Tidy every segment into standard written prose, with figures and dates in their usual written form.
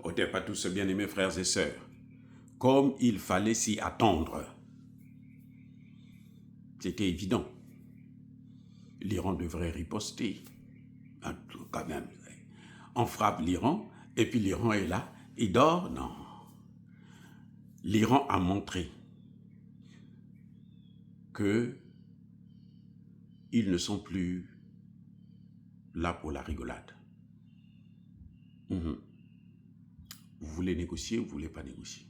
Ôtez pas tous, bien-aimés frères et sœurs, comme il fallait s'y attendre. C'était évident. L'Iran devrait riposter. Quand même, on frappe l'Iran, et puis l'Iran est là, il dort. Non. L'Iran a montré que ils ne sont plus là pour la rigolade. Vous voulez négocier ou vous ne voulez pas négocier?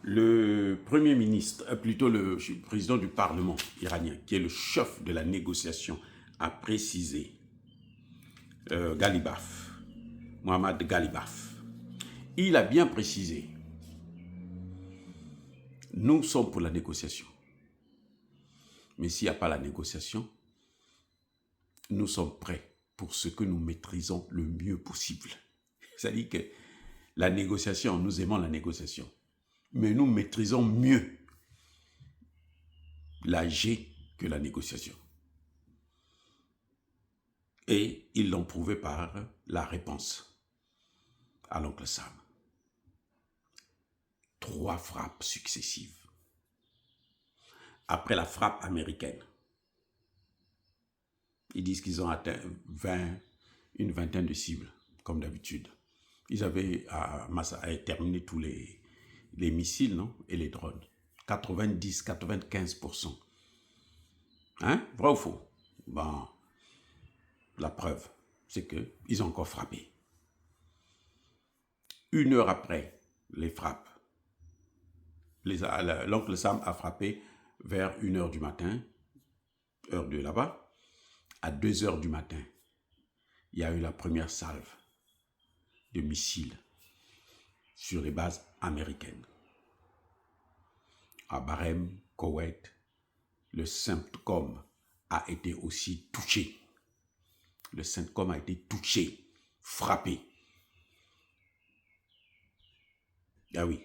Le Premier ministre, plutôt le président du Parlement iranien, qui est le chef de la négociation, a précisé, Ghalibaf, Mohammad Ghalibaf, il a bien précisé, nous sommes pour la négociation. Mais s'il n'y a pas la négociation, nous sommes prêts pour ce que nous maîtrisons le mieux possible. C'est-à-dire que la négociation, nous aimons la négociation, mais nous maîtrisons mieux la G que la négociation. Et ils l'ont prouvé par la réponse à l'oncle Sam. 3 frappes successives. Après la frappe américaine, ils disent qu'ils ont atteint une vingtaine de cibles, comme d'habitude. Ils avaient terminé tous les missiles, non, et les drones. 90-95%. Hein? Vrai ou faux? Bon, la preuve, c'est qu'ils ont encore frappé. 1 heure après les frappes, l'oncle Sam a frappé vers 1 heure du matin, heure de là-bas. À 2 heures du matin, il y a eu la première salve de missiles sur les bases américaines. À Bahreïn, Koweït, le CENTCOM a été aussi touché. Le CENTCOM a été touché, frappé. Ah oui,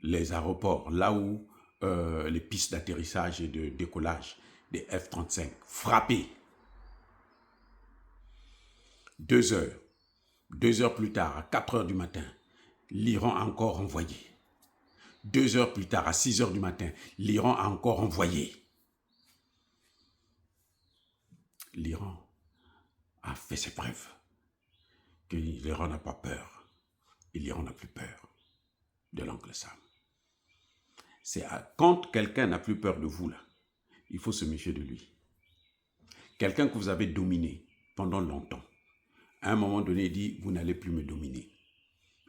les aéroports, là où les pistes d'atterrissage et de décollage des F-35, frappés. 2 heures. 2 heures plus tard, à 4 heures du matin, l'Iran a encore envoyé. 2 heures plus tard, à 6 heures du matin, l'Iran a encore envoyé. L'Iran a fait ses preuves. Que l'Iran n'a pas peur. Et l'Iran n'a plus peur de l'oncle Sam. C'est quand quelqu'un n'a plus peur de vous, là, il faut se méfier de lui. Quelqu'un que vous avez dominé pendant longtemps, à un moment donné, il dit, vous n'allez plus me dominer.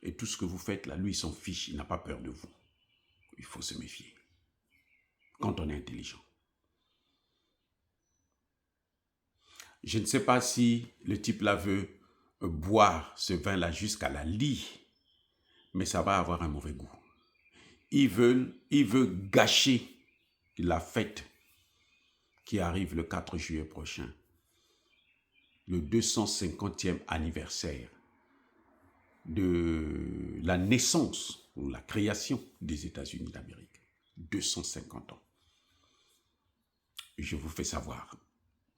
Et tout ce que vous faites là, lui, il s'en fiche, il n'a pas peur de vous. Il faut se méfier. Quand on est intelligent. Je ne sais pas si le type là veut boire ce vin-là jusqu'à la lie, mais ça va avoir un mauvais goût. Il veut gâcher la fête qui arrive le 4 juillet prochain, le 250e anniversaire de la naissance ou la création des États-Unis d'Amérique. 250 ans. Je vous fais savoir,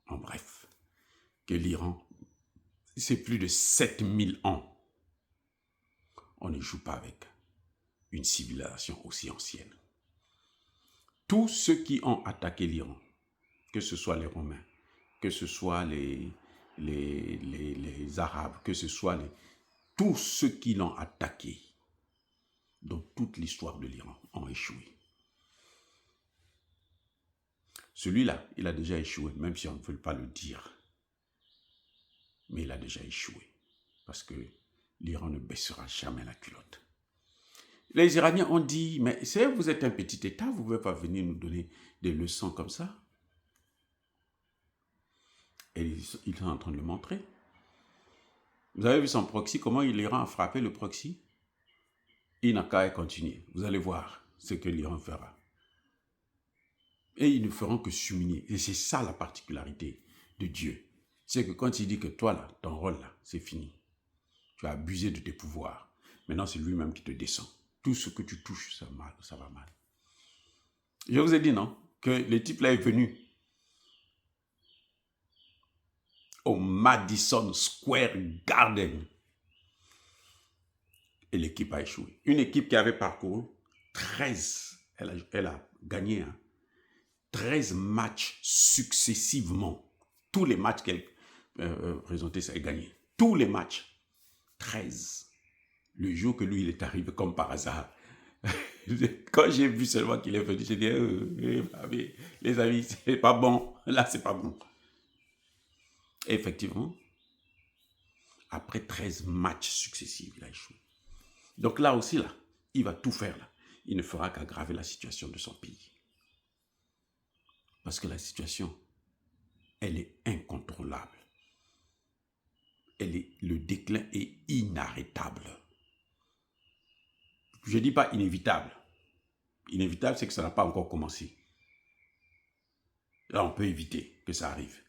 en bref, que l'Iran, c'est plus de 7000 ans. On ne joue pas avec une civilisation aussi ancienne. Tous ceux qui ont attaqué l'Iran, que ce soit les Romains, que ce soit les Arabes, que ce soit tous ceux qui l'ont attaqué, dans toute l'histoire de l'Iran, ont échoué. Celui-là, il a déjà échoué, même si on ne veut pas le dire. Mais il a déjà échoué, parce que l'Iran ne baissera jamais la culotte. Les Iraniens ont dit, mais vous êtes un petit État, vous ne pouvez pas venir nous donner des leçons comme ça. Et ils sont en train de le montrer. Vous avez vu son proxy, comment l'Iran a frappé le proxy? Il n'a qu'à continuer. Vous allez voir ce que l'Iran fera. Et ils ne feront que s'humilier. Et c'est ça la particularité de Dieu. C'est que quand il dit que toi, là, ton rôle, là, c'est fini. Tu as abusé de tes pouvoirs. Maintenant, c'est lui-même qui te descend. Tout ce que tu touches, ça va mal. Je vous ai dit, non, que le type là est venu au Madison Square Garden et l'équipe a échoué. Une équipe qui avait parcouru 13, elle a gagné 13 matchs successivement. Tous les matchs qu'elle présentait, ça a gagné. Tous les matchs. 13. Le jour que lui, il est arrivé comme par hasard. Quand j'ai vu seulement qu'il est venu, j'ai dit, les amis, c'est pas bon. Là, c'est pas bon. Et effectivement, après 13 matchs successifs, il a échoué. Donc là aussi, là, il va tout faire. Là. Il ne fera qu'aggraver la situation de son pays. Parce que la situation, elle est incontrôlable. Le déclin est inarrêtable. Je ne dis pas inévitable. Inévitable, c'est que ça n'a pas encore commencé. Là, on peut éviter que ça arrive.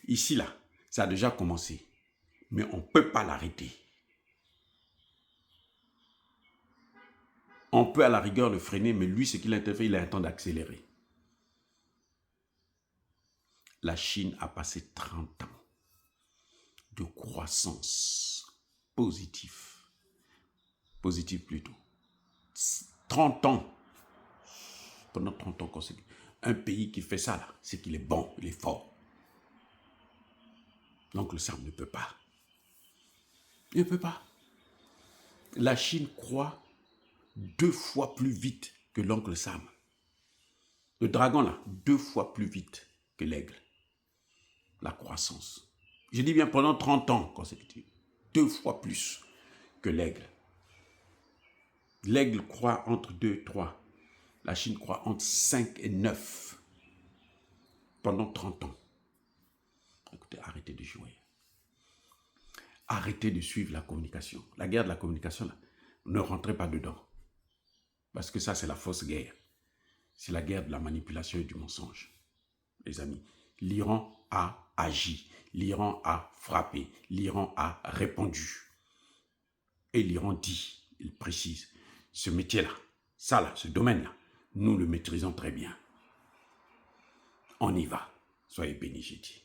Ici, là, ça a déjà commencé. Mais on ne peut pas l'arrêter. On peut à la rigueur le freiner, mais lui, ce qu'il a fait, il a un temps d'accélérer. La Chine a passé 30 ans de croissance positive. Positive plutôt. 30 ans. Pendant 30 ans consécutifs. Un pays qui fait ça, là, c'est qu'il est bon, il est fort. Donc le Sam ne peut pas. Il ne peut pas. La Chine croît 2 fois plus vite que l'oncle Sam. Le dragon, là, 2 fois plus vite que l'aigle. La croissance. Je dis bien pendant 30 ans consécutifs. 2 fois plus que l'aigle. L'aigle croît entre 2 et 3. La Chine croît entre 5 et 9. Pendant 30 ans. Écoutez, arrêtez de jouer. Arrêtez de suivre la communication. La guerre de la communication, là, ne rentrez pas dedans. Parce que ça, c'est la fausse guerre. C'est la guerre de la manipulation et du mensonge. Les amis, l'Iran a agi. L'Iran a frappé. L'Iran a répondu. Et l'Iran dit, il précise, ce métier-là, ça là, ce domaine-là, nous le maîtrisons très bien. On y va. Soyez bénis, j'ai dit.